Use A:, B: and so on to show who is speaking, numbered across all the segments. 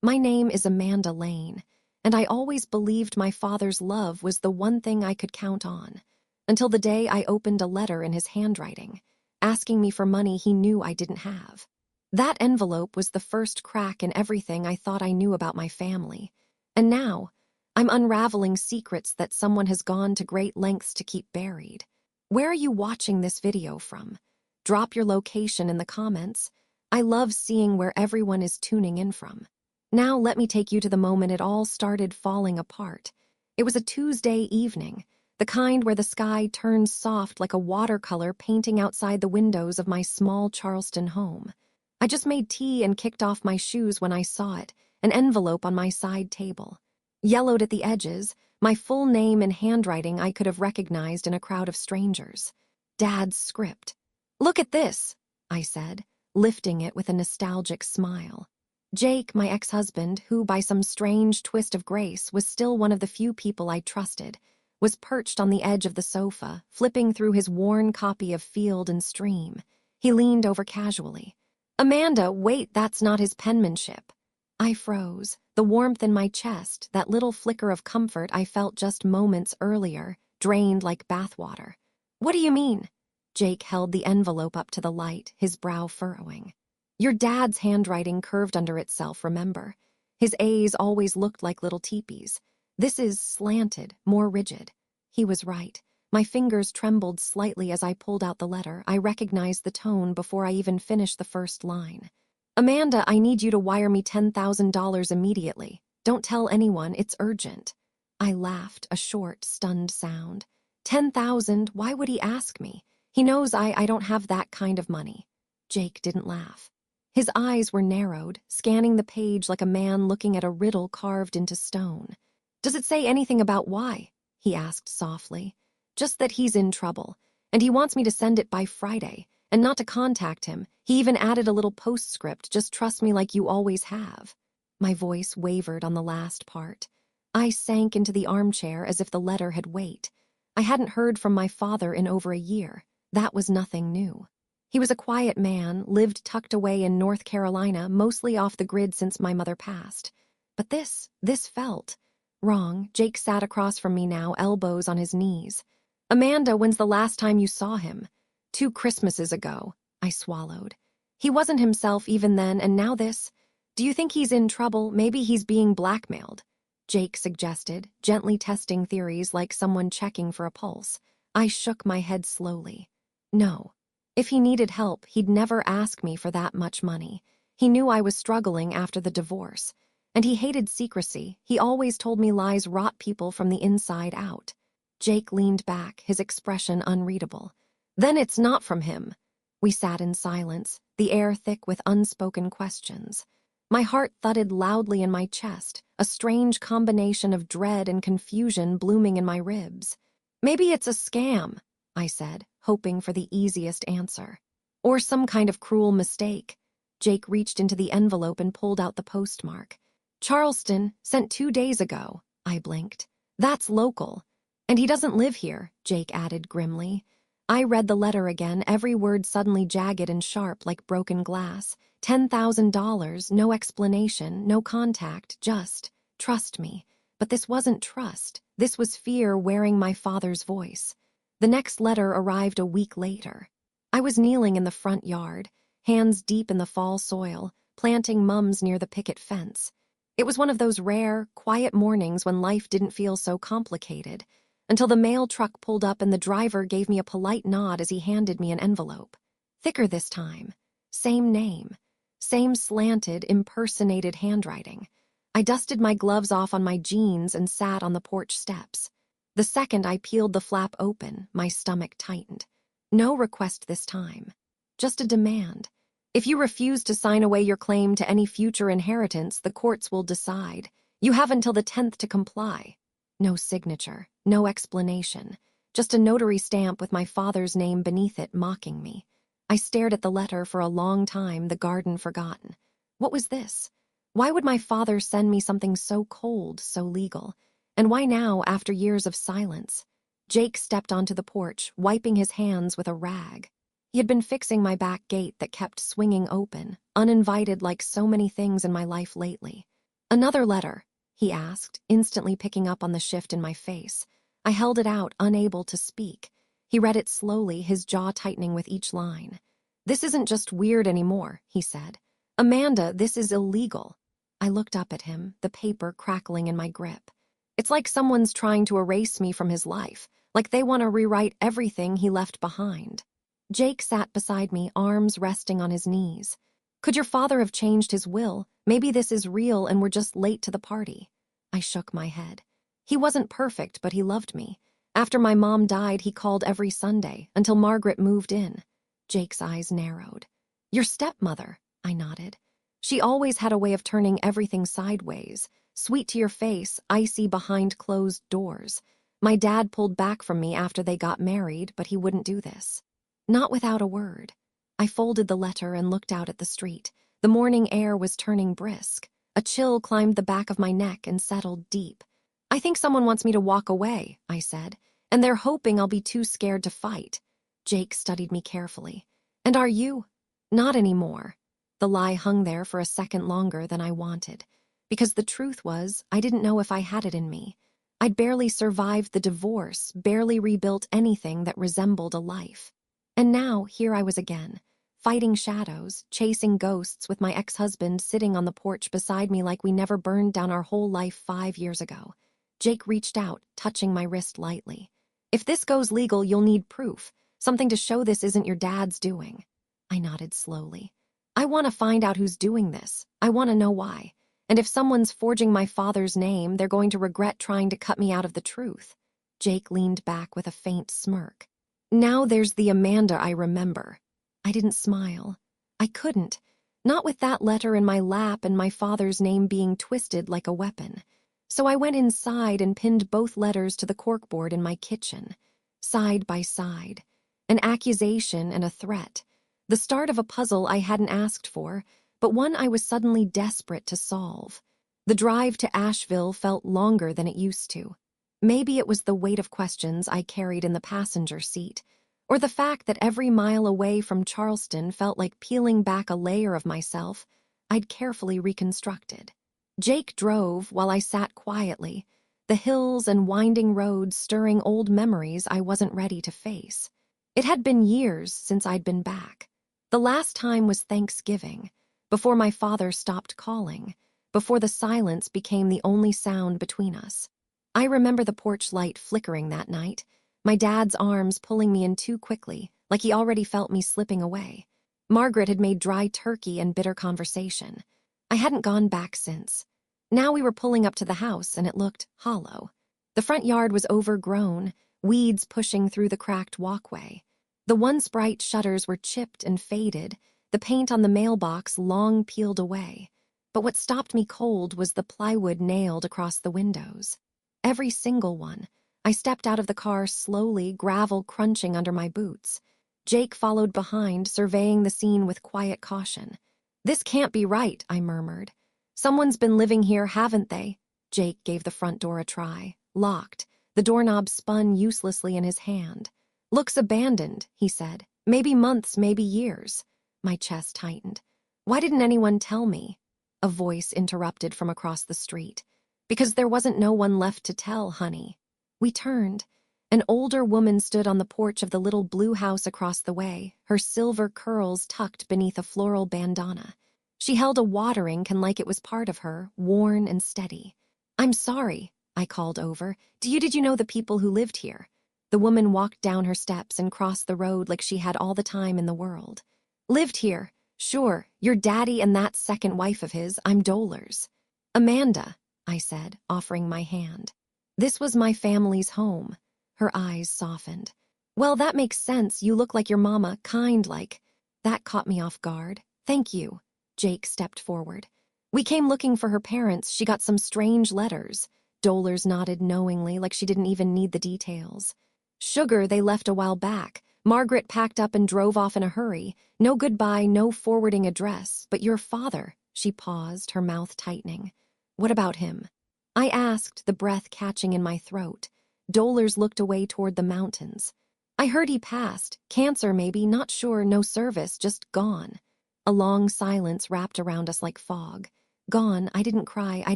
A: My name is Amanda Lane, and I always believed my father's love was the one thing I could count on, until the day I opened a letter in his handwriting, asking me for money he knew I didn't have. That envelope was the first crack in everything I thought I knew about my family, and now I'm unraveling secrets that someone has gone to great lengths to keep buried. Where are you watching this video from? Drop your location in the comments. I love seeing where everyone is tuning in from. Now let me take you to the moment it all started falling apart. It was a Tuesday evening, the kind where the sky turns soft like a watercolor painting outside the windows of my small Charleston home. I just made tea and kicked off my shoes when I saw it, an envelope on my side table. Yellowed at the edges, my full name in handwriting I could have recognized in a crowd of strangers. Dad's script. "Look at this," I said, lifting it with a nostalgic smile. Jake, my ex-husband, who by some strange twist of grace was still one of the few people I trusted, was perched on the edge of the sofa, flipping through his worn copy of Field and Stream. He leaned over casually. "Amanda, wait, that's not his penmanship." I froze. The warmth in my chest, that little flicker of comfort I felt just moments earlier, drained like bathwater. "What do you mean?" Jake held the envelope up to the light, his brow furrowing. "Your dad's handwriting curved under itself, remember? His A's always looked like little teepees. This is slanted, more rigid." He was right. My fingers trembled slightly as I pulled out the letter. I recognized the tone before I even finished the first line. "Amanda, I need you to wire me $10,000 immediately. Don't tell anyone, it's urgent." I laughed, a short, stunned sound. 10,000? Why would he ask me? He knows I don't have that kind of money. Jake didn't laugh. His eyes were narrowed, scanning the page like a man looking at a riddle carved into stone. "Does it say anything about why?" he asked softly. "Just that he's in trouble, and he wants me to send it by Friday. And not to contact him. He even added a little postscript, 'Just trust me like you always have.'" My voice wavered on the last part. I sank into the armchair as if the letter had weight. I hadn't heard from my father in over a year. That was nothing new. He was a quiet man, lived tucked away in North Carolina, mostly off the grid since my mother passed. But this felt wrong. Jake sat across from me now, elbows on his knees. "Amanda, when's the last time you saw him?" 2 Christmases ago," I swallowed. "He wasn't himself even then, and now this. Do you think he's in trouble? Maybe he's being blackmailed," Jake suggested, gently testing theories like someone checking for a pulse. I shook my head slowly. No. If he needed help, he'd never ask me for that much money. He knew I was struggling after the divorce. And he hated secrecy. He always told me lies rot people from the inside out. Jake leaned back, his expression unreadable. "Then it's not from him." We sat in silence, the air thick with unspoken questions. My heart thudded loudly in my chest, a strange combination of dread and confusion blooming in my ribs. "Maybe it's a scam," I said, hoping for the easiest answer. "Or some kind of cruel mistake." Jake reached into the envelope and pulled out the postmark. "Charleston, sent 2 days ago," I blinked. "That's local. And he doesn't live here," Jake added grimly. I read the letter again, every word suddenly jagged and sharp like broken glass. $10,000, no explanation, no contact, just, "Trust me." But this wasn't trust. This was fear wearing my father's voice. The next letter arrived a week later. I was kneeling in the front yard, hands deep in the fall soil, planting mums near the picket fence. It was one of those rare, quiet mornings when life didn't feel so complicated, until the mail truck pulled up and the driver gave me a polite nod as he handed me an envelope. Thicker this time. Same name. Same slanted, impersonated handwriting. I dusted my gloves off on my jeans and sat on the porch steps. The second I peeled the flap open, my stomach tightened. No request this time. Just a demand. "If you refuse to sign away your claim to any future inheritance, the courts will decide. You have until the 10th to comply." No signature, no explanation, just a notary stamp with my father's name beneath it mocking me. I stared at the letter for a long time, the garden forgotten. What was this? Why would my father send me something so cold, so legal? And why now, after years of silence? Jake stepped onto the porch, wiping his hands with a rag. He had been fixing my back gate that kept swinging open, uninvited like so many things in my life lately. "Another letter?" he asked, instantly picking up on the shift in my face. I held it out, unable to speak. He read it slowly, his jaw tightening with each line. "This isn't just weird anymore," he said. "Amanda, this is illegal." I looked up at him, the paper crackling in my grip. It's like someone's trying to erase me from his life, like they want to rewrite everything he left behind. Jake sat beside me, arms resting on his knees. "Could your father have changed his will? Maybe this is real and we're just late to the party." I shook my head. "He wasn't perfect, but he loved me. After my mom died, he called every Sunday, until Margaret moved in." Jake's eyes narrowed. "Your stepmother," I nodded. "She always had a way of turning everything sideways. Sweet to your face, icy behind closed doors. My dad pulled back from me after they got married, but he wouldn't do this." Not without a word. I folded the letter and looked out at the street. The morning air was turning brisk. A chill climbed the back of my neck and settled deep. "I think someone wants me to walk away," I said, "and they're hoping I'll be too scared to fight." Jake studied me carefully. "And are you?" "Not anymore." The lie hung there for a second longer than I wanted. Because the truth was, I didn't know if I had it in me. I'd barely survived the divorce, barely rebuilt anything that resembled a life. And now, here I was again, fighting shadows, chasing ghosts with my ex-husband sitting on the porch beside me like we never burned down our whole life 5 years ago. Jake reached out, touching my wrist lightly. "If this goes legal, you'll need proof, something to show this isn't your dad's doing." I nodded slowly. "I want to find out who's doing this. I want to know why. And if someone's forging my father's name, they're going to regret trying to cut me out of the truth." Jake leaned back with a faint smirk. "Now there's the Amanda I remember." I didn't smile. I couldn't. Not with that letter in my lap and my father's name being twisted like a weapon. So I went inside and pinned both letters to the corkboard in my kitchen. Side by side. An accusation and a threat. The start of a puzzle I hadn't asked for, but one I was suddenly desperate to solve. The drive to Asheville felt longer than it used to. Maybe it was the weight of questions I carried in the passenger seat, or the fact that every mile away from Charleston felt like peeling back a layer of myself I'd carefully reconstructed. Jake drove while I sat quietly, the hills and winding roads stirring old memories I wasn't ready to face. It had been years since I'd been back. The last time was Thanksgiving, before my father stopped calling, before the silence became the only sound between us. I remember the porch light flickering that night, my dad's arms pulling me in too quickly, like he already felt me slipping away. Margaret had made dry turkey and bitter conversation. I hadn't gone back since. Now we were pulling up to the house, and it looked hollow. The front yard was overgrown, weeds pushing through the cracked walkway. The once bright shutters were chipped and faded, the paint on the mailbox long peeled away. But what stopped me cold was the plywood nailed across the windows. Every single one. I stepped out of the car slowly, gravel crunching under my boots. Jake followed behind, surveying the scene with quiet caution. "This can't be right," I murmured. "Someone's been living here, haven't they?" Jake gave the front door a try. Locked. The doorknob spun uselessly in his hand. "Looks abandoned," he said. "Maybe months, maybe years." My chest tightened. "Why didn't anyone tell me?" A voice interrupted from across the street. "Because there wasn't no one left to tell, honey." We turned. An older woman stood on the porch of the little blue house across the way, her silver curls tucked beneath a floral bandana. She held a watering can like it was part of her, worn and steady. "I'm sorry," I called over. Did you know the people who lived here?" The woman walked down her steps and crossed the road like she had all the time in the world. "Lived here? Sure, your daddy and that second wife of his, I'm Dolers." "Amanda," I said, offering my hand. "This was my family's home." Her eyes softened. "Well, that makes sense. You look like your mama, kind like." That caught me off guard. "Thank you." Jake stepped forward. "We came looking for her parents. She got some strange letters." Dolers nodded knowingly, like she didn't even need the details. "Sugar, they left a while back. Margaret packed up and drove off in a hurry. No goodbye, no forwarding address. But your father," she paused, her mouth tightening. "What about him?" I asked, the breath catching in my throat. Dolers looked away toward the mountains. "I heard he passed. Cancer, maybe, not sure, no service, just gone." A long silence wrapped around us like fog. Gone. I didn't cry. I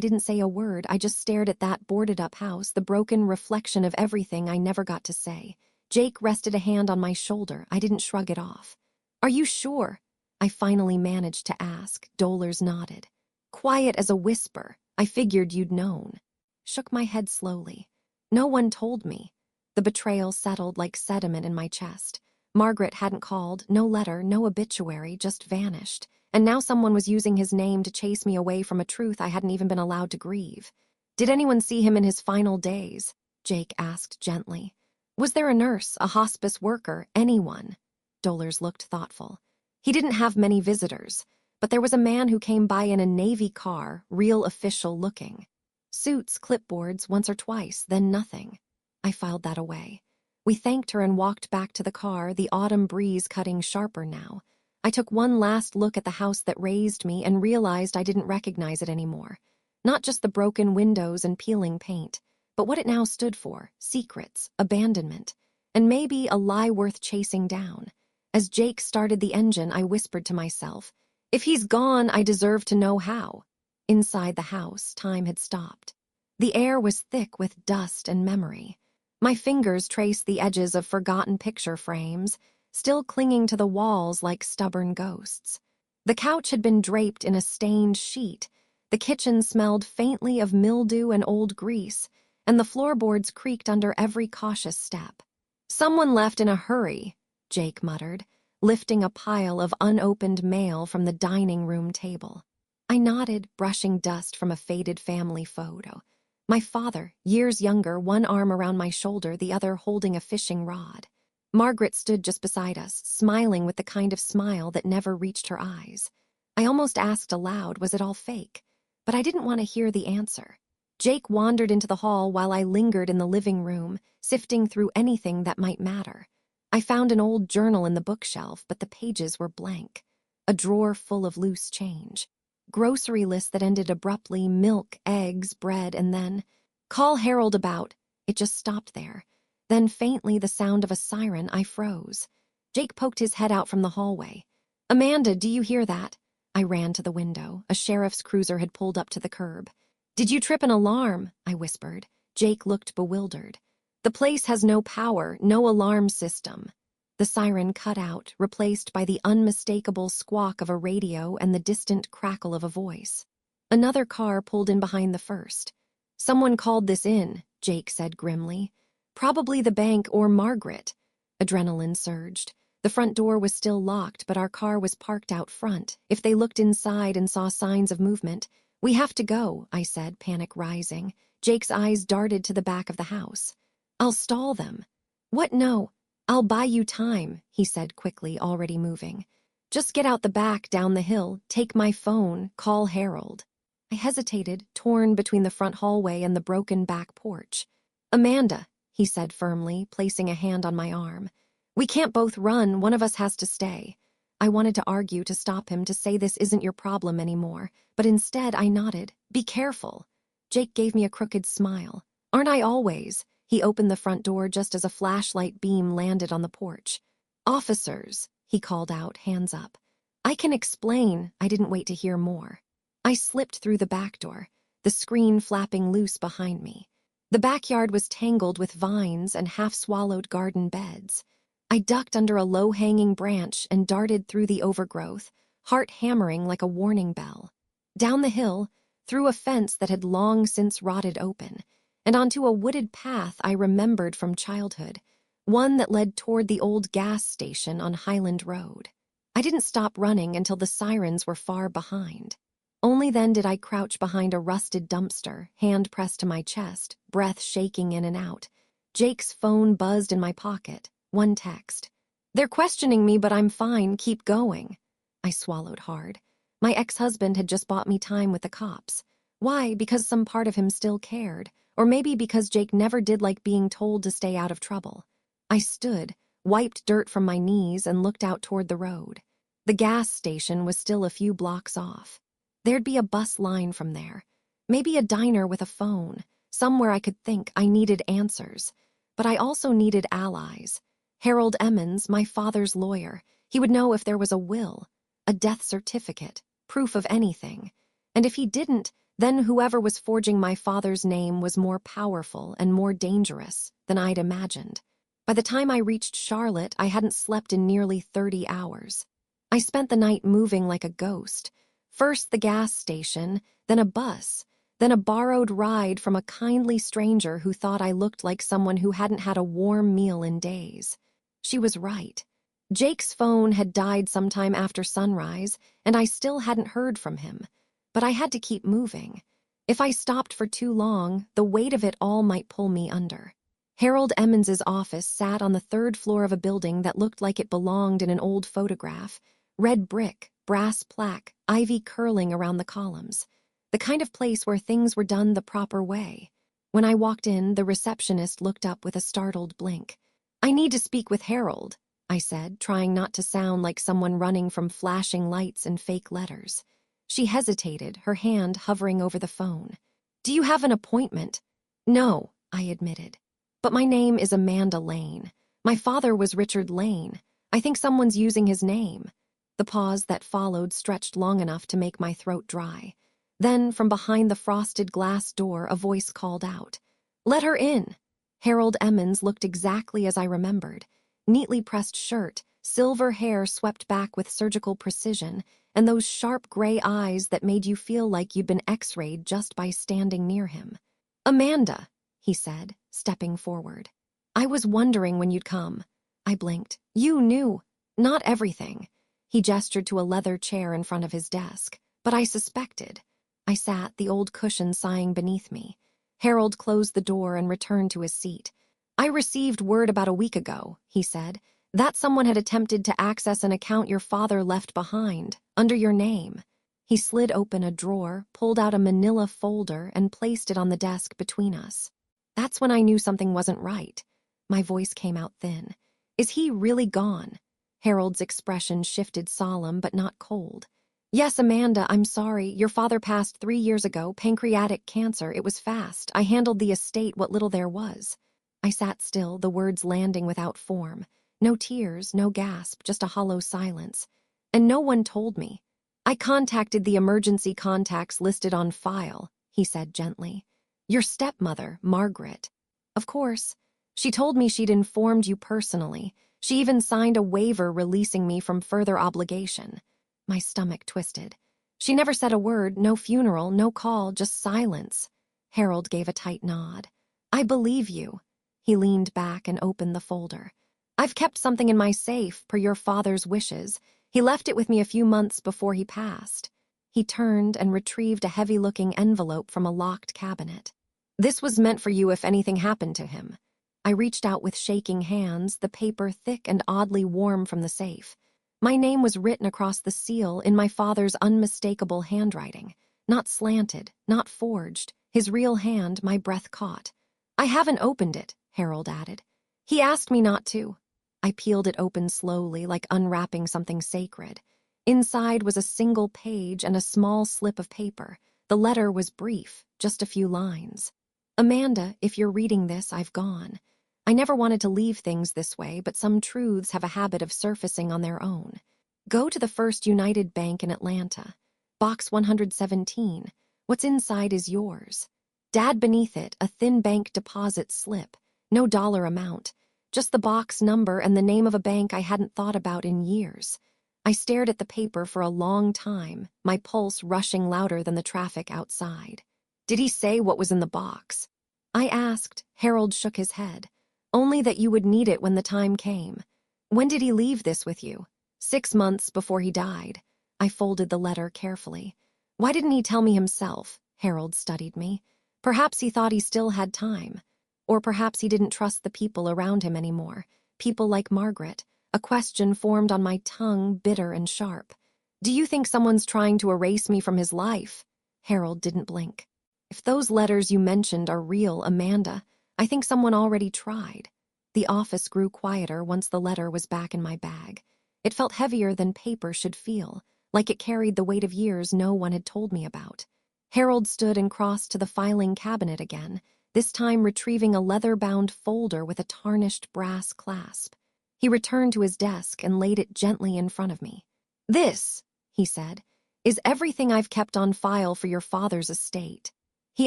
A: didn't say a word. I just stared at that boarded-up house, the broken reflection of everything I never got to say. Jake rested a hand on my shoulder. I didn't shrug it off. Are you sure? I finally managed to ask. Dollars nodded. Quiet as a whisper. I figured you'd known. Shook my head slowly. No one told me. The betrayal settled like sediment in my chest. Margaret hadn't called, no letter, no obituary, just vanished. And now someone was using his name to chase me away from a truth I hadn't even been allowed to grieve. Did anyone see him in his final days? Jake asked gently. Was there a nurse, a hospice worker, anyone? Dollars looked thoughtful. He didn't have many visitors, but there was a man who came by in a Navy car, real official looking. Suits, clipboards, once or twice, then nothing. I filed that away. We thanked her and walked back to the car, the autumn breeze cutting sharper now. I took one last look at the house that raised me and realized I didn't recognize it anymore. Not just the broken windows and peeling paint, but what it now stood for: secrets, abandonment, and maybe a lie worth chasing down. As Jake started the engine, I whispered to myself, if he's gone, I deserve to know how. Inside the house, time had stopped. The air was thick with dust and memory. My fingers traced the edges of forgotten picture frames, still clinging to the walls like stubborn ghosts. The couch had been draped in a stained sheet. The kitchen smelled faintly of mildew and old grease, and the floorboards creaked under every cautious step. Someone left in a hurry, Jake muttered, lifting a pile of unopened mail from the dining room table. I nodded, brushing dust from a faded family photo. My father, years younger, one arm around my shoulder, the other holding a fishing rod. Margaret stood just beside us, smiling with the kind of smile that never reached her eyes. I almost asked aloud, was it all fake? But I didn't want to hear the answer. Jake wandered into the hall while I lingered in the living room, sifting through anything that might matter. I found an old journal in the bookshelf, but the pages were blank. A drawer full of loose change. Grocery lists that ended abruptly: milk, eggs, bread, and then, call Harold about. It just stopped there. Then faintly the sound of a siren. I froze. Jake poked his head out from the hallway. Amanda, do you hear that? I ran to the window. A sheriff's cruiser had pulled up to the curb. Did you trip an alarm? I whispered. Jake looked bewildered. The place has no power, no alarm system. The siren cut out, replaced by the unmistakable squawk of a radio and the distant crackle of a voice. Another car pulled in behind the first. Someone called this in, Jake said grimly. Probably the bank or Margaret. Adrenaline surged. The front door was still locked, but our car was parked out front. If they looked inside and saw signs of movement, we have to go, I said, panic rising. Jake's eyes darted to the back of the house. I'll stall them. What? No. I'll buy you time, he said quickly, already moving. Just get out the back, down the hill, take my phone, call Harold. I hesitated, torn between the front hallway and the broken back porch. Amanda, he said firmly, placing a hand on my arm. We can't both run, one of us has to stay. I wanted to argue, to stop him, to say this isn't your problem anymore, but instead I nodded. Be careful. Jake gave me a crooked smile. Aren't I always? He opened the front door just as a flashlight beam landed on the porch. Officers, he called out, hands up. I can explain. I didn't wait to hear more. I slipped through the back door, the screen flapping loose behind me. The backyard was tangled with vines and half-swallowed garden beds. I ducked under a low-hanging branch and darted through the overgrowth, heart hammering like a warning bell. Down the hill, through a fence that had long since rotted open, and onto a wooded path I remembered from childhood, one that led toward the old gas station on Highland Road. I didn't stop running until the sirens were far behind. Only then did I crouch behind a rusted dumpster, hand pressed to my chest, breath shaking in and out. Jake's phone buzzed in my pocket. One text. They're questioning me, but I'm fine. Keep going. I swallowed hard. My ex-husband had just bought me time with the cops. Why? Because some part of him still cared. Or maybe because Jake never did like being told to stay out of trouble. I stood, wiped dirt from my knees, and looked out toward the road. The gas station was still a few blocks off. There'd be a bus line from there. Maybe a diner with a phone. Somewhere I could think. I needed answers. But I also needed allies. Harold Emmons, my father's lawyer. He would know if there was a will, a death certificate, proof of anything. And if he didn't, then whoever was forging my father's name was more powerful and more dangerous than I'd imagined. By the time I reached Charlotte, I hadn't slept in nearly 30 hours. I spent the night moving like a ghost. First the gas station, then a bus, then a borrowed ride from a kindly stranger who thought I looked like someone who hadn't had a warm meal in days. She was right. Jake's phone had died sometime after sunrise, and I still hadn't heard from him. But I had to keep moving. If I stopped for too long, the weight of it all might pull me under. Harold Emmons's office sat on the third floor of a building that looked like it belonged in an old photograph. Red brick, brass plaque, ivy curling around the columns. The kind of place where things were done the proper way. When I walked in, the receptionist looked up with a startled blink. "I need to speak with Harold," I said, trying not to sound like someone running from flashing lights and fake letters. She hesitated, her hand hovering over the phone. "Do you have an appointment?" "No," I admitted. "But my name is Amanda Lane. My father was Richard Lane. I think someone's using his name." The pause that followed stretched long enough to make my throat dry. Then, from behind the frosted glass door, a voice called out, "Let her in." Harold Emmons looked exactly as I remembered. Neatly pressed shirt, silver hair swept back with surgical precision, and those sharp gray eyes that made you feel like you'd been x-rayed just by standing near him. "Amanda," he said, stepping forward. "I was wondering when you'd come." I blinked. "You knew." "Not everything." He gestured to a leather chair in front of his desk. "But I suspected." I sat, the old cushion sighing beneath me. Harold closed the door and returned to his seat. "I received word about a week ago," he said, "that someone had attempted to access an account your father left behind, under your name." He slid open a drawer, pulled out a manila folder, and placed it on the desk between us. That's when I knew something wasn't right. My voice came out thin. "Is he really gone?" Harold's expression shifted, solemn but not cold. "Yes, Amanda, I'm sorry. Your father passed 3 years ago, pancreatic cancer. It was fast. I handled the estate, what little there was." I sat still, the words landing without form. No tears, no gasp, just a hollow silence. "And no one told me." "I contacted the emergency contacts listed on file," he said gently. "Your stepmother, Margaret." "Of course. She told me she'd informed you personally. She even signed a waiver releasing me from further obligation." My stomach twisted. "She never said a word, no funeral, no call, just silence." Harold gave a tight nod. "I believe you." He leaned back and opened the folder. "I've kept something in my safe, per your father's wishes. He left it with me a few months before he passed." He turned and retrieved a heavy-looking envelope from a locked cabinet. "This was meant for you if anything happened to him." I reached out with shaking hands, the paper thick and oddly warm from the safe. My name was written across the seal in my father's unmistakable handwriting. Not slanted, not forged. His real hand, my breath caught. "I haven't opened it," Harold added. "He asked me not to." I peeled it open slowly, like unwrapping something sacred. Inside was a single page and a small slip of paper. The letter was brief, just a few lines. "Amanda, if you're reading this, I've gone. I never wanted to leave things this way, but some truths have a habit of surfacing on their own. Go to the First United Bank in Atlanta. Box 117. What's inside is yours." Dad beneath it, a thin bank deposit slip. No dollar amount. Just the box number and the name of a bank I hadn't thought about in years. I stared at the paper for a long time, my pulse rushing louder than the traffic outside. "Did he say what was in the box?" I asked. Harold shook his head. "Only that you would need it when the time came." "When did he leave this with you?" 6 months before he died." I folded the letter carefully. "Why didn't he tell me himself?" Harold studied me. "Perhaps he thought he still had time. Or perhaps he didn't trust the people around him anymore. People like Margaret." A question formed on my tongue, bitter and sharp. "Do you think someone's trying to erase me from his life?" Harold didn't blink. "If those letters you mentioned are real, Amanda, I think someone already tried." The office grew quieter once the letter was back in my bag. It felt heavier than paper should feel, like it carried the weight of years no one had told me about. Harold stood and crossed to the filing cabinet again, this time retrieving a leather-bound folder with a tarnished brass clasp. He returned to his desk and laid it gently in front of me. "This," he said. is everything I've kept on file for your father's estate. He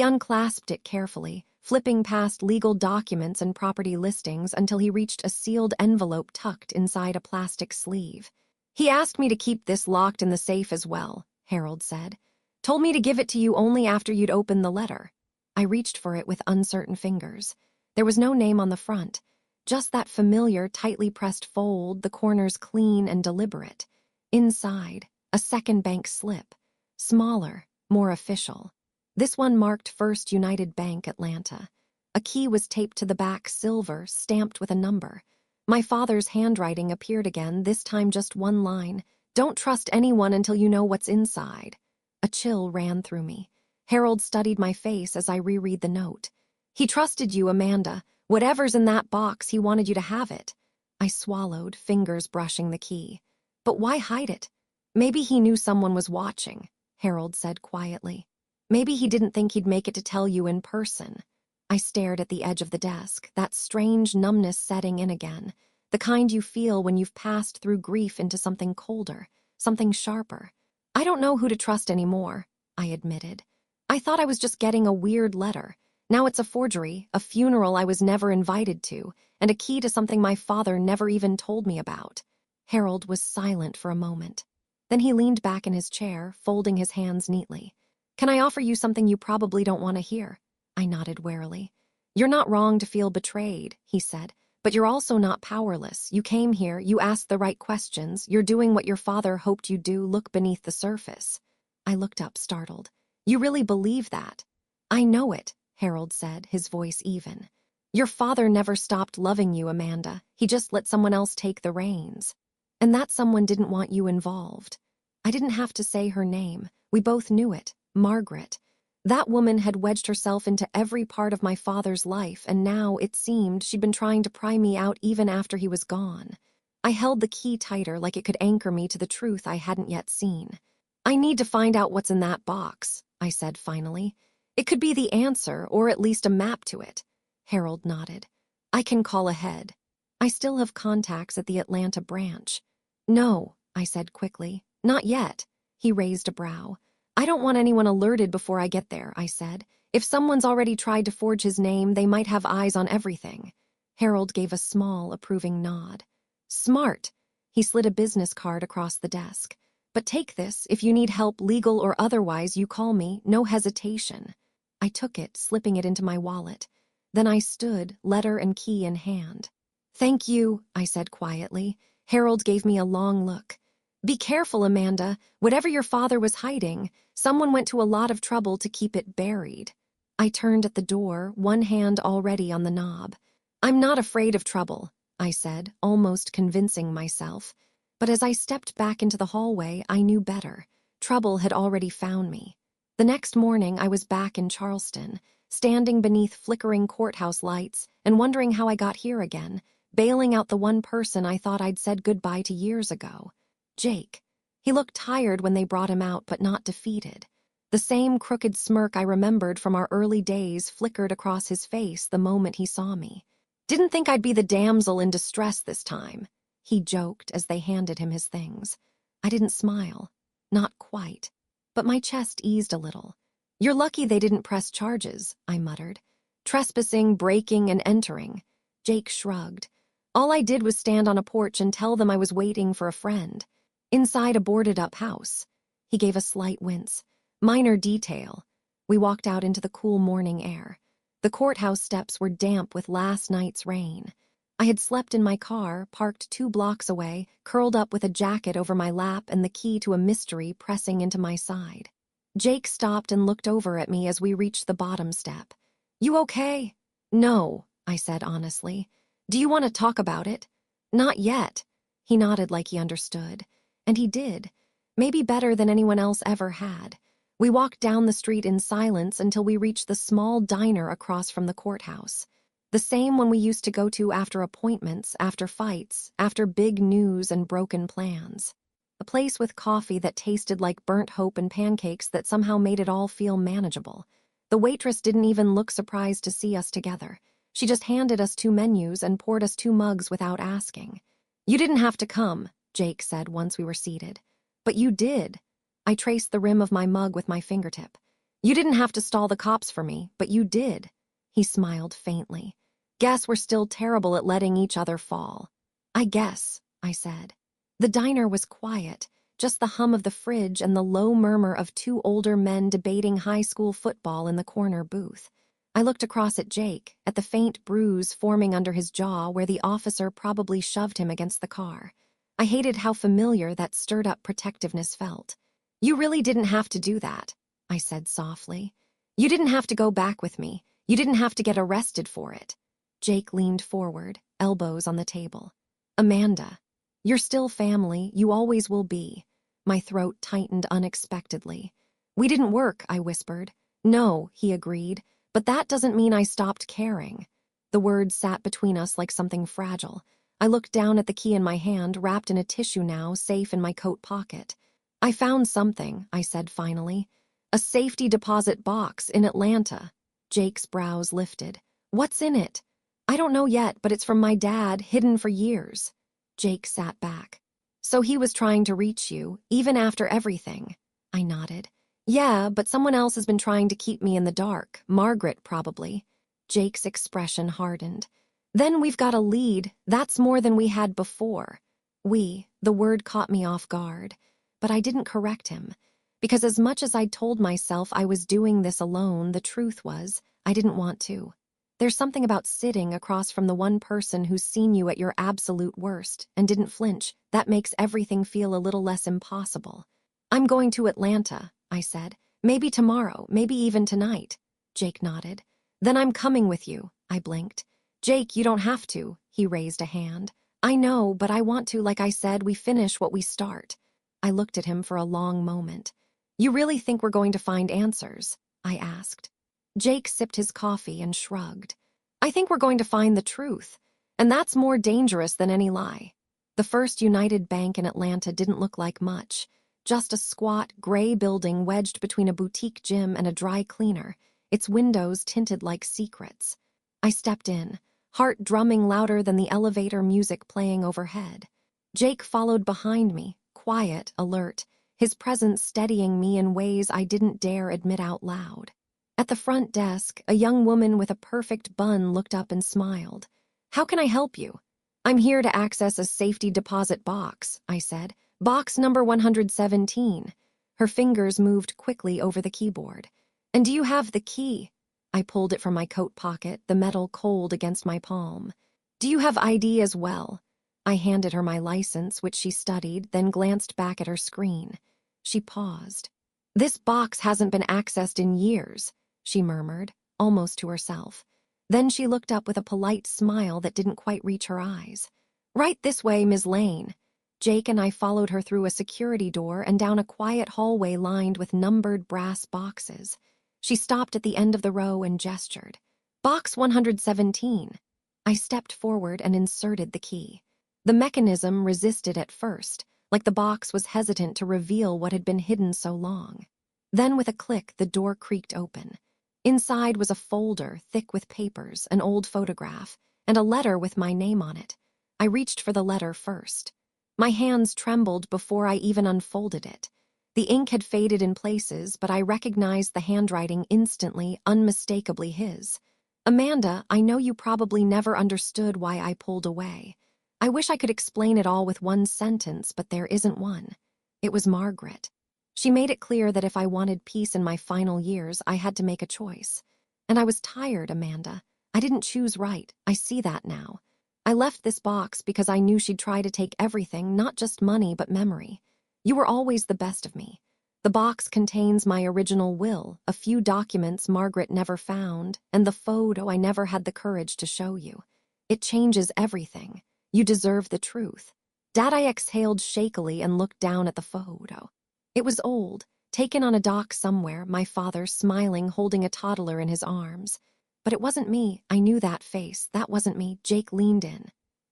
A: unclasped it carefully, flipping past legal documents and property listings until he reached a sealed envelope tucked inside a plastic sleeve. He asked me to keep this locked in the safe as well, Harold said. Told me to give it to you only after you'd opened the letter. I reached for it with uncertain fingers. There was no name on the front, just that familiar, tightly pressed fold, the corners clean and deliberate. Inside, a second bank slip, smaller, more official. This one marked First United Bank, Atlanta. A key was taped to the back, silver, stamped with a number. My father's handwriting appeared again, this time just one line. Don't trust anyone until you know what's inside. A chill ran through me. Harold studied my face as I reread the note. He trusted you, Amanda. Whatever's in that box, he wanted you to have it. I swallowed, fingers brushing the key. But why hide it? Maybe he knew someone was watching, Harold said quietly. Maybe he didn't think he'd make it to tell you in person. I stared at the edge of the desk, that strange numbness setting in again, the kind you feel when you've passed through grief into something colder, something sharper. I don't know who to trust anymore, I admitted. I thought I was just getting a weird letter. Now it's a forgery, a funeral I was never invited to, and a key to something my father never even told me about. Harold was silent for a moment. Then he leaned back in his chair, folding his hands neatly. Can I offer you something you probably don't want to hear? I nodded warily. You're not wrong to feel betrayed, he said, but you're also not powerless. You came here, you asked the right questions, you're doing what your father hoped you'd do, look beneath the surface. I looked up, startled. You really believe that? I know it, Harold said, his voice even. Your father never stopped loving you, Amanda. He just let someone else take the reins. And that someone didn't want you involved. I didn't have to say her name. We both knew it. Margaret. That woman had wedged herself into every part of my father's life, and now, it seemed, she'd been trying to pry me out even after he was gone. I held the key tighter, like it could anchor me to the truth I hadn't yet seen. I need to find out what's in that box, I said finally. It could be the answer, or at least a map to it. Harold nodded. I can call ahead. I still have contacts at the Atlanta branch. No, I said quickly. Not yet. He raised a brow. I don't want anyone alerted before I get there, I said. If someone's already tried to forge his name, they might have eyes on everything. Harold gave a small, approving nod. Smart. He slid a business card across the desk. But take this. If you need help, legal or otherwise, you call me. No hesitation. I took it, slipping it into my wallet. Then I stood, letter and key in hand. Thank you, I said quietly. Harold gave me a long look. Be careful, Amanda. Whatever your father was hiding, someone went to a lot of trouble to keep it buried. I turned at the door, one hand already on the knob. I'm not afraid of trouble, I said, almost convincing myself. But as I stepped back into the hallway, I knew better. Trouble had already found me. The next morning, I was back in Charleston, standing beneath flickering courthouse lights and wondering how I got here again, bailing out the one person I thought I'd said goodbye to years ago. Jake. He looked tired when they brought him out, but not defeated. The same crooked smirk I remembered from our early days flickered across his face the moment he saw me. Didn't think I'd be the damsel in distress this time, he joked as they handed him his things. I didn't smile. Not quite. But my chest eased a little. You're lucky they didn't press charges, I muttered. Trespassing, breaking, and entering. Jake shrugged. All I did was stand on a porch and tell them I was waiting for a friend. Inside a boarded-up house. He gave a slight wince. Minor detail. We walked out into the cool morning air. The courthouse steps were damp with last night's rain. I had slept in my car, parked 2 blocks away, curled up with a jacket over my lap and the key to a mystery pressing into my side. Jake stopped and looked over at me as we reached the bottom step. You okay? No, I said honestly. Do you want to talk about it? Not yet. He nodded like he understood. And he did. Maybe better than anyone else ever had. We walked down the street in silence until we reached the small diner across from the courthouse. The same one we used to go to after appointments, after fights, after big news and broken plans. A place with coffee that tasted like burnt hope and pancakes that somehow made it all feel manageable. The waitress didn't even look surprised to see us together. She just handed us 2 menus and poured us 2 mugs without asking. You didn't have to come, Jake said once we were seated. But you did. I traced the rim of my mug with my fingertip. You didn't have to stall the cops for me, but you did. He smiled faintly. Guess we're still terrible at letting each other fall. I guess, I said. The diner was quiet, just the hum of the fridge and the low murmur of two older men debating high school football in the corner booth. I looked across at Jake, at the faint bruise forming under his jaw where the officer probably shoved him against the car. I hated how familiar that stirred-up protectiveness felt. You really didn't have to do that, I said softly. You didn't have to go back with me. You didn't have to get arrested for it. Jake leaned forward, elbows on the table. Amanda, you're still family, you always will be. My throat tightened unexpectedly. We didn't work, I whispered. No, he agreed, but that doesn't mean I stopped caring. The words sat between us like something fragile. I looked down at the key in my hand, wrapped in a tissue now, safe in my coat pocket. I found something, I said finally. A safety deposit box in Atlanta. Jake's brows lifted. What's in it? I don't know yet, but it's from my dad, hidden for years. Jake sat back. So he was trying to reach you, even after everything. I nodded. Yeah, but someone else has been trying to keep me in the dark. Margaret, probably. Jake's expression hardened. Then we've got a lead. That's more than we had before. The word caught me off guard. But I didn't correct him. Because as much as I'd told myself I was doing this alone, the truth was, I didn't want to. There's something about sitting across from the one person who's seen you at your absolute worst and didn't flinch that makes everything feel a little less impossible. I'm going to Atlanta, I said. Maybe tomorrow, maybe even tonight. Jake nodded. Then I'm coming with you, I blinked. Jake, you don't have to, he raised a hand. I know, but I want to, like I said, we finish what we start. I looked at him for a long moment. You really think we're going to find answers? I asked. Jake sipped his coffee and shrugged. I think we're going to find the truth, and that's more dangerous than any lie. The First United Bank in Atlanta didn't look like much, just a squat, gray building wedged between a boutique gym and a dry cleaner, its windows tinted like secrets. I stepped in, heart drumming louder than the elevator music playing overhead. Jake followed behind me, quiet, alert, his presence steadying me in ways I didn't dare admit out loud. At the front desk, a young woman with a perfect bun looked up and smiled. How can I help you? I'm here to access a safety deposit box, I said. Box number 117. Her fingers moved quickly over the keyboard. And do you have the key? I pulled it from my coat pocket, the metal cold against my palm. Do you have ID as well? I handed her my license, which she studied, then glanced back at her screen. She paused. This box hasn't been accessed in years, she murmured, almost to herself. Then she looked up with a polite smile that didn't quite reach her eyes. Right this way, Ms. Lane. Jake and I followed her through a security door and down a quiet hallway lined with numbered brass boxes. She stopped at the end of the row and gestured. Box 117. I stepped forward and inserted the key. The mechanism resisted at first, like the box was hesitant to reveal what had been hidden so long. Then with a click, the door creaked open. Inside was a folder thick with papers, an old photograph, and a letter with my name on it. I reached for the letter first. My hands trembled before I even unfolded it. The ink had faded in places, but I recognized the handwriting instantly, unmistakably his. Amanda, I know you probably never understood why I pulled away. I wish I could explain it all with one sentence, but there isn't one. It was Margaret. She made it clear that if I wanted peace in my final years, I had to make a choice. And I was tired, Amanda. I didn't choose right. I see that now. I left this box because I knew she'd try to take everything, not just money, but memory. You were always the best of me. The box contains my original will, a few documents Margaret never found, and the photo I never had the courage to show you. It changes everything. You deserve the truth. Dad, I exhaled shakily and looked down at the photo. It was old, taken on a dock somewhere, my father smiling, holding a toddler in his arms. But it wasn't me. I knew that face. That wasn't me. Jake leaned in.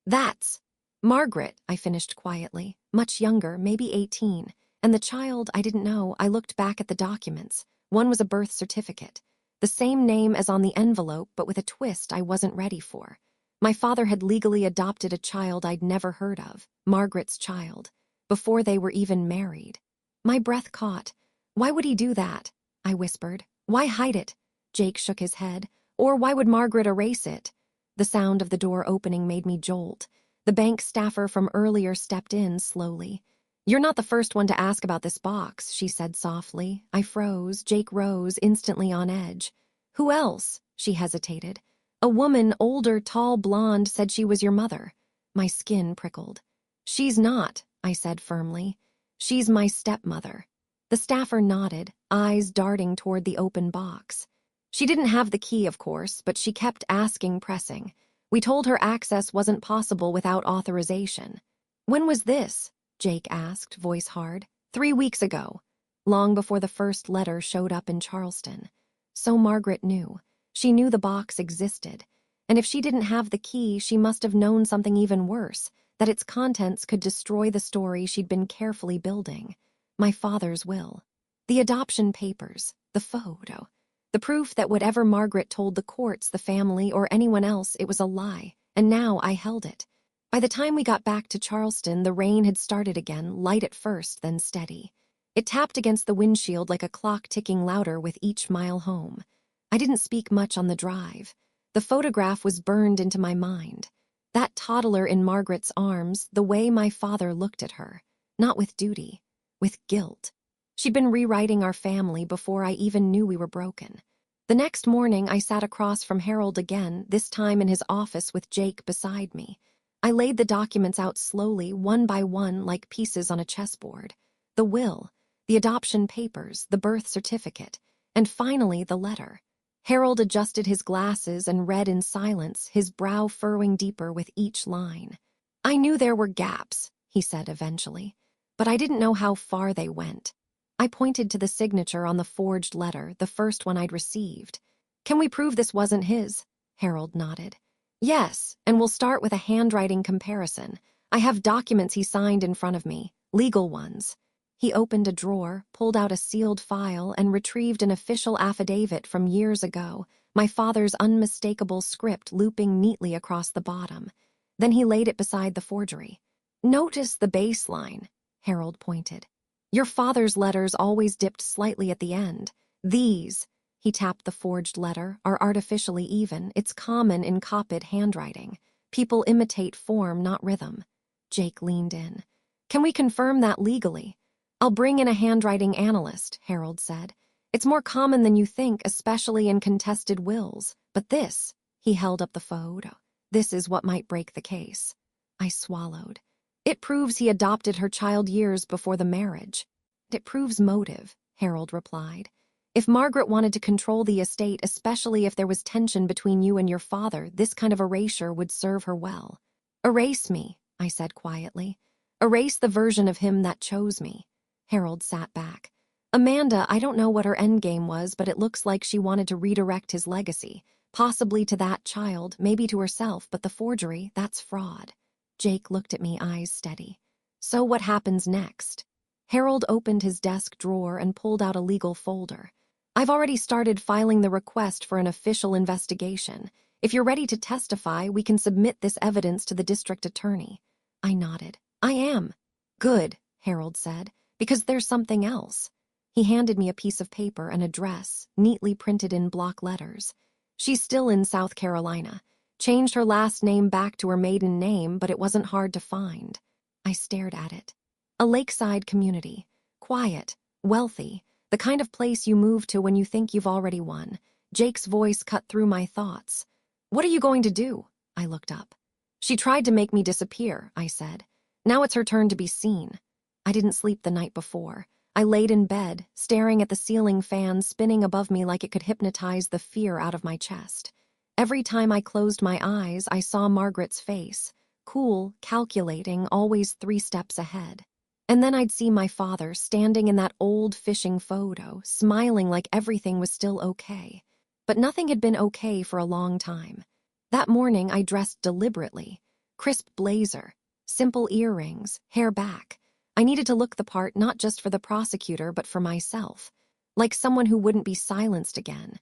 A: That's Margaret, I finished quietly, much younger, maybe 18. And the child, I didn't know. I looked back at the documents. One was a birth certificate. The same name as on the envelope, but with a twist I wasn't ready for. My father had legally adopted a child I'd never heard of, Margaret's child, before they were even married. My breath caught. Why would he do that? I whispered. Why hide it? Jake shook his head. Or why would Margaret erase it? The sound of the door opening made me jolt. The bank staffer from earlier stepped in slowly. You're not the first one to ask about this box, she said softly. I froze. Jake rose, instantly on edge. Who else? She hesitated. A woman, older, tall, blonde, said she was your mother. My skin prickled. She's not, I said firmly. She's my stepmother. The staffer nodded, eyes darting toward the open box. She didn't have the key, of course, but she kept asking, pressing. We told her access wasn't possible without authorization. When was this? Jake asked, voice hard. 3 weeks ago. Long before the first letter showed up in Charleston. So Margaret knew. She knew the box existed. And if she didn't have the key, she must have known something even worse, that its contents could destroy the story she'd been carefully building. My father's will. The adoption papers. The photo. The proof that whatever Margaret told the courts, the family, or anyone else, it was a lie. And now I held it. By the time we got back to Charleston, the rain had started again, light at first, then steady. It tapped against the windshield like a clock ticking louder with each mile home. I didn't speak much on the drive. The photograph was burned into my mind. That toddler in Margaret's arms, the way my father looked at her. Not with duty, with guilt. She'd been rewriting our family before I even knew we were broken. The next morning, I sat across from Harold again, this time in his office with Jake beside me. I laid the documents out slowly, one by one, like pieces on a chessboard. The will, the adoption papers, the birth certificate, and finally the letter. Harold adjusted his glasses and read in silence, his brow furrowing deeper with each line. I knew there were gaps, he said eventually, but I didn't know how far they went. I pointed to the signature on the forged letter, the first one I'd received. Can we prove this wasn't his? Harold nodded. Yes, and we'll start with a handwriting comparison. I have documents he signed in front of me, legal ones. He opened a drawer, pulled out a sealed file, and retrieved an official affidavit from years ago, my father's unmistakable script looping neatly across the bottom. Then he laid it beside the forgery. Notice the baseline, Harold pointed. Your father's letters always dipped slightly at the end. These, he tapped the forged letter, are artificially even. It's common in copied handwriting. People imitate form, not rhythm. Jake leaned in. Can we confirm that legally? I'll bring in a handwriting analyst, Harold said. It's more common than you think, especially in contested wills. But this, he held up the photo, this is what might break the case. I swallowed. It proves he adopted her child years before the marriage. It proves motive, Harold replied. If Margaret wanted to control the estate, especially if there was tension between you and your father, this kind of erasure would serve her well. Erase me, I said quietly. Erase the version of him that chose me. Harold sat back. Amanda, I don't know what her endgame was, but it looks like she wanted to redirect his legacy, possibly to that child, maybe to herself, but the forgery, that's fraud. Jake looked at me, eyes steady. So what happens next? Harold opened his desk drawer and pulled out a legal folder. I've already started filing the request for an official investigation. If you're ready to testify, we can submit this evidence to the district attorney. I nodded. I am. Good, Harold said, because there's something else. He handed me a piece of paper, an address, neatly printed in block letters. She's still in South Carolina. Changed her last name back to her maiden name, but it wasn't hard to find. I stared at it. A lakeside community. Quiet, wealthy, the kind of place you move to when you think you've already won. Jake's voice cut through my thoughts. What are you going to do? I looked up. She tried to make me disappear, I said. Now it's her turn to be seen. I didn't sleep the night before. I laid in bed, staring at the ceiling fan spinning above me like it could hypnotize the fear out of my chest. Every time I closed my eyes, I saw Margaret's face, cool, calculating, always 3 steps ahead. And then I'd see my father standing in that old fishing photo, smiling like everything was still okay. But nothing had been okay for a long time. That morning, I dressed deliberately. Crisp blazer, simple earrings, hair back. I needed to look the part not just for the prosecutor, but for myself. Like someone who wouldn't be silenced again.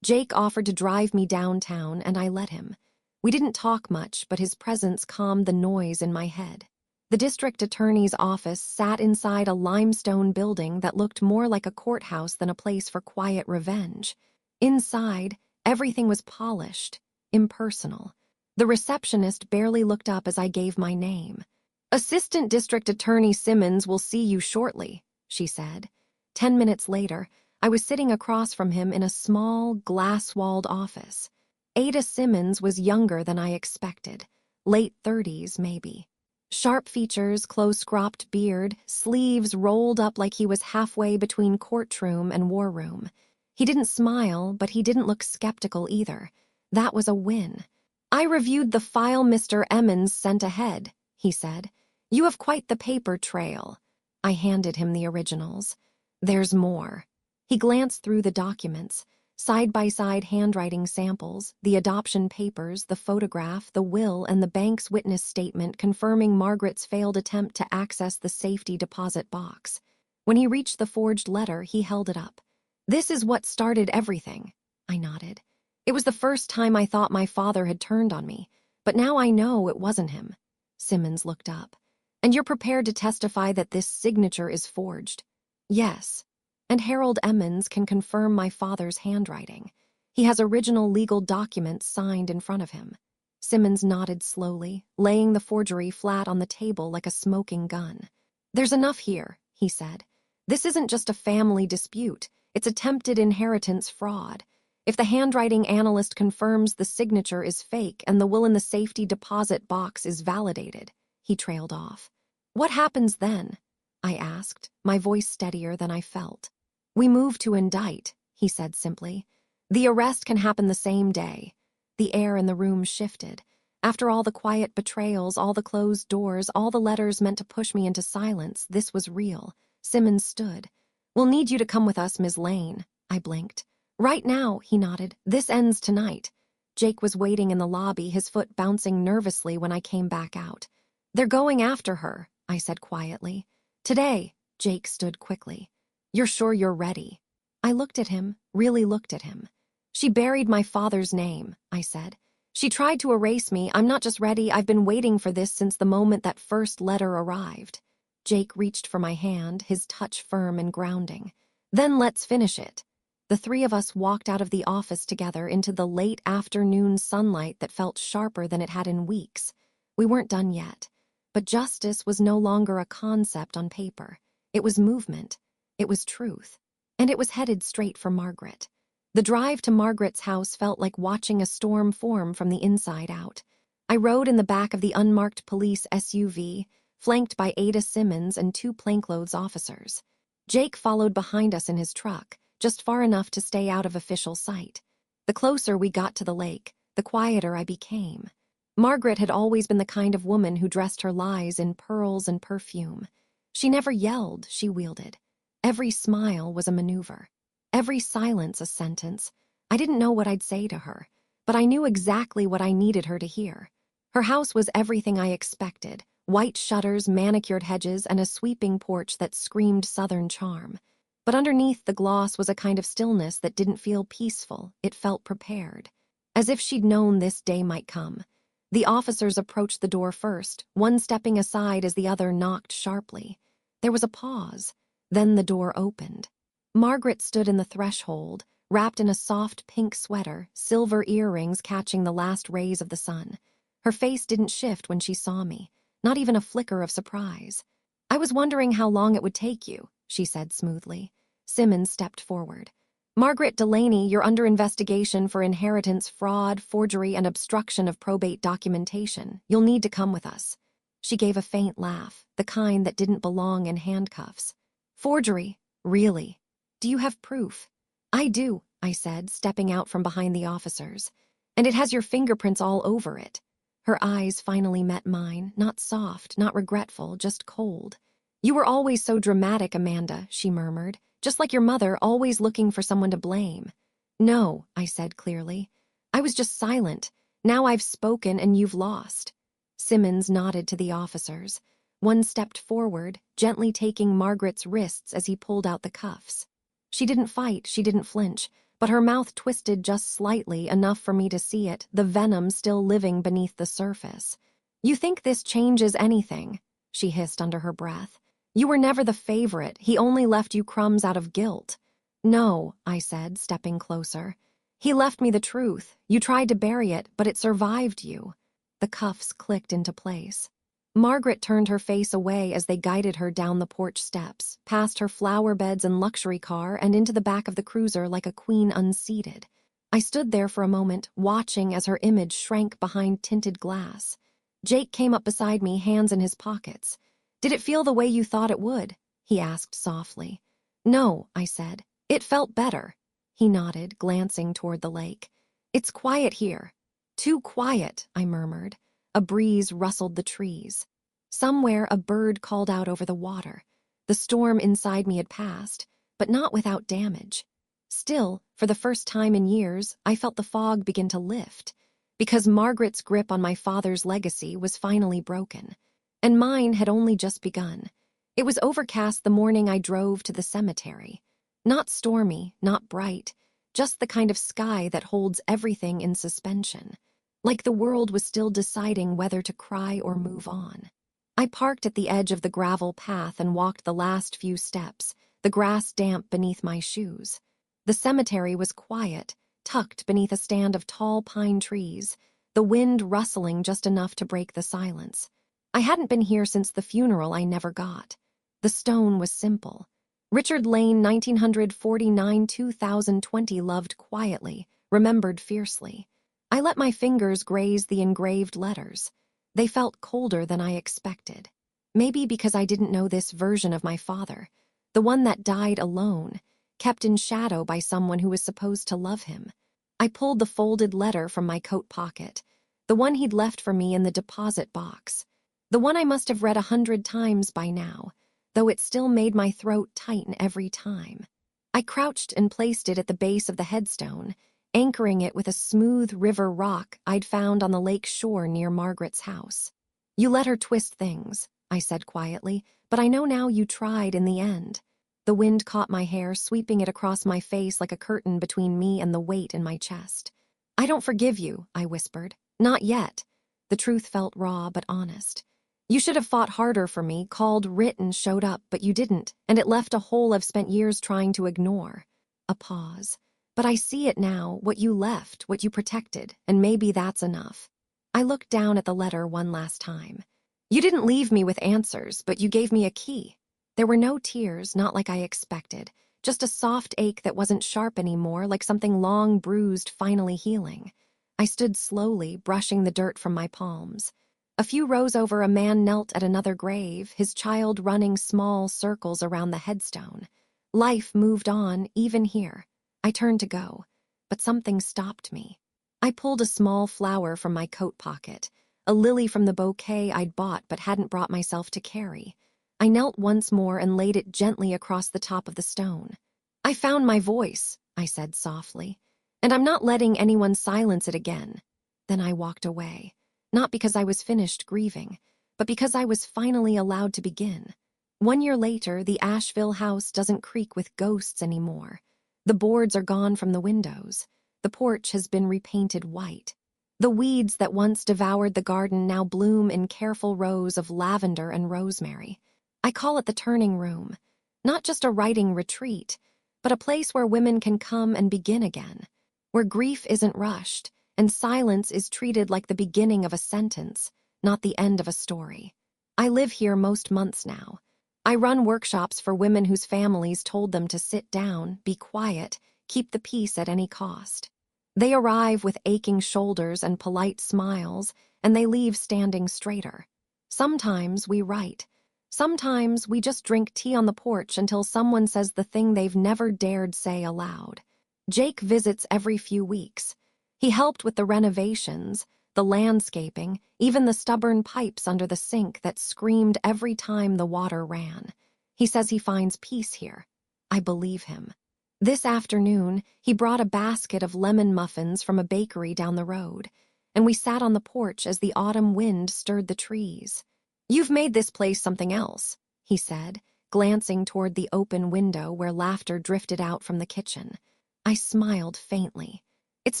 A: Jake offered to drive me downtown, and I let him. We didn't talk much, but his presence calmed the noise in my head. The district attorney's office sat inside a limestone building that looked more like a courthouse than a place for quiet revenge. Inside, everything was polished, impersonal. The receptionist barely looked up as I gave my name. "Assistant District Attorney Simmons will see you shortly," she said. 10 minutes later, I was sitting across from him in a small, glass-walled office. Ada Simmons was younger than I expected, late 30s maybe. Sharp features, close-cropped beard, sleeves rolled up like he was halfway between courtroom and war room. He didn't smile, but he didn't look skeptical either. That was a win. "I reviewed the file Mr. Emmons sent ahead," he said. "You have quite the paper trail." I handed him the originals. "There's more." He glanced through the documents, side-by-side handwriting samples, the adoption papers, the photograph, the will, and the bank's witness statement confirming Margaret's failed attempt to access the safety deposit box. When he reached the forged letter, he held it up. "This is what started everything." I nodded. It was the first time I thought my father had turned on me, but now I know it wasn't him. Simmons looked up. "And you're prepared to testify that this signature is forged?" "Yes. And Harold Emmons can confirm my father's handwriting. He has original legal documents signed in front of him." Simmons nodded slowly, laying the forgery flat on the table like a smoking gun. "There's enough here," he said. "This isn't just a family dispute. It's attempted inheritance fraud. If the handwriting analyst confirms the signature is fake and the will in the safety deposit box is validated," he trailed off. "What happens then?" I asked, my voice steadier than I felt. "We move to indict," he said simply. "The arrest can happen the same day." The air in the room shifted. After all the quiet betrayals, all the closed doors, all the letters meant to push me into silence, this was real. Simmons stood. "We'll need you to come with us, Ms. Lane." I blinked. "Right now," he nodded. "This ends tonight." Jake was waiting in the lobby, his foot bouncing nervously when I came back out. "They're going after her," I said quietly. "Today." Jake stood quickly. "You're sure you're ready?" I looked at him, really looked at him. "She buried my father's name," I said. "She tried to erase me. I'm not just ready, I've been waiting for this since the moment that first letter arrived." Jake reached for my hand, his touch firm and grounding. "Then let's finish it." The three of us walked out of the office together into the late afternoon sunlight that felt sharper than it had in weeks. We weren't done yet, but justice was no longer a concept on paper. It was movement. It was truth. And it was headed straight for Margaret. The drive to Margaret's house felt like watching a storm form from the inside out. I rode in the back of the unmarked police SUV, flanked by Ada Simmons and two plainclothes officers. Jake followed behind us in his truck, just far enough to stay out of official sight. The closer we got to the lake, the quieter I became. Margaret had always been the kind of woman who dressed her lies in pearls and perfume. She never yelled, she wielded. Every smile was a maneuver. Every silence a sentence. I didn't know what I'd say to her, but I knew exactly what I needed her to hear. Her house was everything I expected: white shutters, manicured hedges, and a sweeping porch that screamed Southern charm. But underneath the gloss was a kind of stillness that didn't feel peaceful, it felt prepared. As if she'd known this day might come. The officers approached the door first, one stepping aside as the other knocked sharply. There was a pause. Then the door opened. Margaret stood in the threshold, wrapped in a soft pink sweater, silver earrings catching the last rays of the sun. Her face didn't shift when she saw me, not even a flicker of surprise. "I was wondering how long it would take you," she said smoothly. Simmons stepped forward. "Margaret Delaney, you're under investigation for inheritance fraud, forgery, and obstruction of probate documentation. You'll need to come with us." She gave a faint laugh, the kind that didn't belong in handcuffs. "Forgery? Really? Do you have proof?" "I do," I said, stepping out from behind the officers. "And it has your fingerprints all over it." Her eyes finally met mine, not soft, not regretful, just cold. "You were always so dramatic, Amanda," she murmured, "just like your mother, always looking for someone to blame." "No," I said clearly. "I was just silent. Now I've spoken and you've lost." Simmons nodded to the officers. One stepped forward, gently taking Margaret's wrists as he pulled out the cuffs. She didn't fight, she didn't flinch, but her mouth twisted just slightly, enough for me to see it, the venom still living beneath the surface. "You think this changes anything?" she hissed under her breath. You were never the favorite. He only left you crumbs out of guilt. No, I said, stepping closer. He left me the truth. You tried to bury it, but it survived you. The cuffs clicked into place. Margaret turned her face away as they guided her down the porch steps, past her flower beds and luxury car, and into the back of the cruiser like a queen unseated. I stood there for a moment, watching as her image shrank behind tinted glass. Jake came up beside me, hands in his pockets. Did it feel the way you thought it would? He asked softly. No, I said. It felt better. He nodded, glancing toward the lake. It's quiet here. Too quiet, I murmured. A breeze rustled the trees. Somewhere a bird called out over the water. The storm inside me had passed, but not without damage. Still, for the first time in years, I felt the fog begin to lift, because Margaret's grip on my father's legacy was finally broken, and mine had only just begun. It was overcast the morning I drove to the cemetery. Not stormy, not bright, just the kind of sky that holds everything in suspension, like the world was still deciding whether to cry or move on. I parked at the edge of the gravel path and walked the last few steps, the grass damp beneath my shoes. The cemetery was quiet, tucked beneath a stand of tall pine trees, the wind rustling just enough to break the silence. I hadn't been here since the funeral I never got. The stone was simple. Richard Lane, 1949-2020, loved quietly, remembered fiercely. I let my fingers graze the engraved letters. They felt colder than I expected. Maybe because I didn't know this version of my father, the one that died alone, kept in shadow by someone who was supposed to love him. I pulled the folded letter from my coat pocket, the one he'd left for me in the deposit box, the one I must have read 100 times by now, though it still made my throat tighten every time. I crouched and placed it at the base of the headstone, anchoring it with a smooth river rock I'd found on the lake shore near Margaret's house. You let her twist things, I said quietly, but I know now you tried in the end. The wind caught my hair, sweeping it across my face like a curtain between me and the weight in my chest. I don't forgive you, I whispered. Not yet. The truth felt raw but honest. You should have fought harder for me, called, written, showed up, but you didn't, and it left a hole I've spent years trying to ignore. A pause. But I see it now, what you left, what you protected, and maybe that's enough. I looked down at the letter one last time. You didn't leave me with answers, but you gave me a key. There were no tears, not like I expected, just a soft ache that wasn't sharp anymore, like something long bruised finally healing. I stood slowly, brushing the dirt from my palms. A few rows over, a man knelt at another grave, his child running small circles around the headstone. Life moved on, even here. I turned to go, but something stopped me. I pulled a small flower from my coat pocket, a lily from the bouquet I'd bought but hadn't brought myself to carry. I knelt once more and laid it gently across the top of the stone. I found my voice, I said softly, and I'm not letting anyone silence it again. Then I walked away, not because I was finished grieving, but because I was finally allowed to begin. 1 year later, the Asheville house doesn't creak with ghosts anymore. The boards are gone from the windows. The porch has been repainted white. The weeds that once devoured the garden now bloom in careful rows of lavender and rosemary. I call it the turning room, not just a writing retreat, but a place where women can come and begin again, where grief isn't rushed, and silence is treated like the beginning of a sentence, not the end of a story. I live here most months now. I run workshops for women whose families told them to sit down, be quiet, keep the peace at any cost. They arrive with aching shoulders and polite smiles, and they leave standing straighter. Sometimes we write. Sometimes we just drink tea on the porch until someone says the thing they've never dared say aloud. Jake visits every few weeks. He helped with the renovations, the landscaping, even the stubborn pipes under the sink that screamed every time the water ran. He says he finds peace here. I believe him. This afternoon, he brought a basket of lemon muffins from a bakery down the road, and we sat on the porch as the autumn wind stirred the trees. You've made this place something else, he said, glancing toward the open window where laughter drifted out from the kitchen. I smiled faintly. It's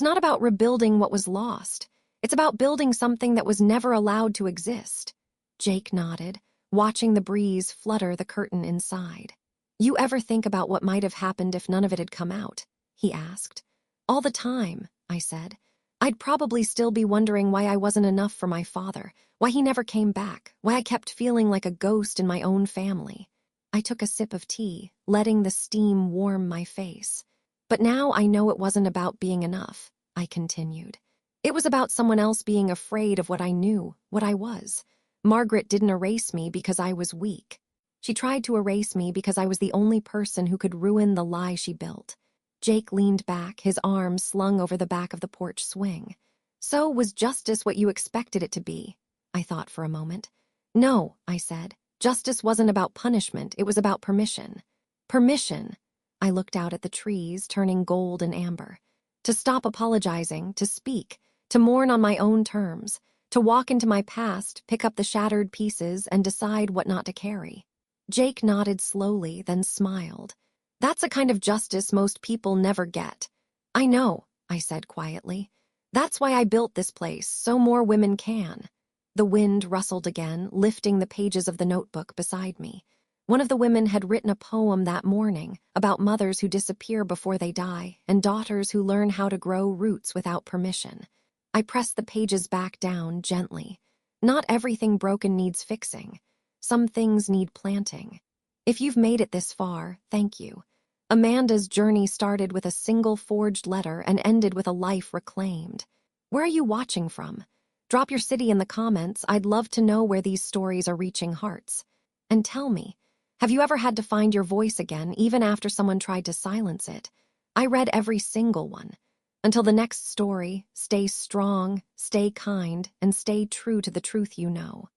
A: not about rebuilding what was lost. It's about building something that was never allowed to exist. Jake nodded. watching the breeze flutter the curtain inside. "You ever think about what might have happened if none of it had come out?" he asked. "All the time," I said. "I'd probably still be wondering why I wasn't enough for my father, why he never came back, why I kept feeling like a ghost in my own family." I took a sip of tea, letting the steam warm my face. "But now I know it wasn't about being enough," I continued. "It was about someone else being afraid of what I knew, what I was. Margaret didn't erase me because I was weak. She tried to erase me because I was the only person who could ruin the lie she built." Jake leaned back, his arms slung over the back of the porch swing. "So was justice what you expected it to be?" I thought for a moment. "No," I said. "Justice wasn't about punishment, it was about permission." Permission. I looked out at the trees, turning gold and amber. To stop apologizing, to speak, to mourn on my own terms, to walk into my past, pick up the shattered pieces, and decide what not to carry. Jake nodded slowly, then smiled. "That's a kind of justice most people never get." "I know," I said quietly. "That's why I built this place, so more women can." The wind rustled again, lifting the pages of the notebook beside me. One of the women had written a poem that morning about mothers who disappear before they die and daughters who learn how to grow roots without permission. I pressed the pages back down gently. Not everything broken needs fixing. Some things need planting. If you've made it this far, thank you. Amanda's journey started with a single forged letter and ended with a life reclaimed. Where are you watching from? Drop your city in the comments. I'd love to know where these stories are reaching hearts. And tell me, have you ever had to find your voice again, even after someone tried to silence it? I read every single one. Until the next story, stay strong, stay kind, and stay true to the truth you know.